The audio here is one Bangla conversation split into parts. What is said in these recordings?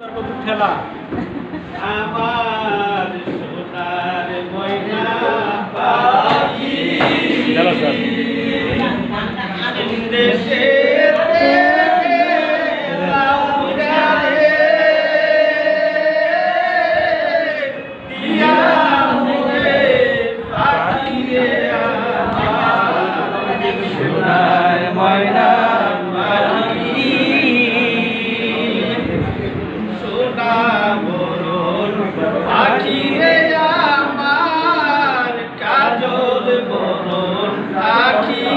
ঠেলা আমার সোনার ময়না পাখি চলো স্যার দেশে সোনার ময়না পাখিরে আমার কাজল বরণ পাখি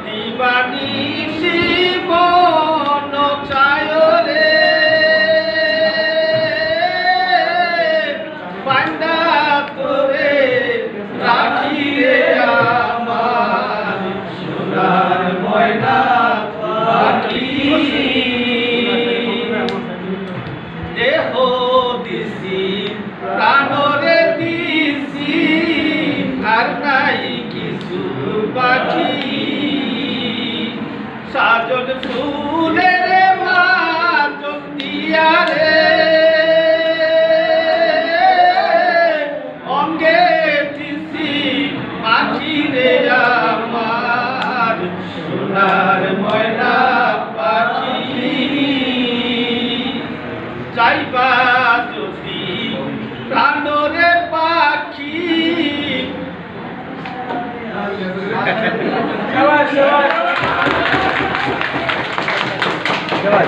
দিবানিশি মন চায় রে বান্দা তোরে রাখি রে আমার সোনার ময়না পাখি দেহ দিছি প্রাণরে দিছি আর নাই কিছু বাকি সাজন ফুলে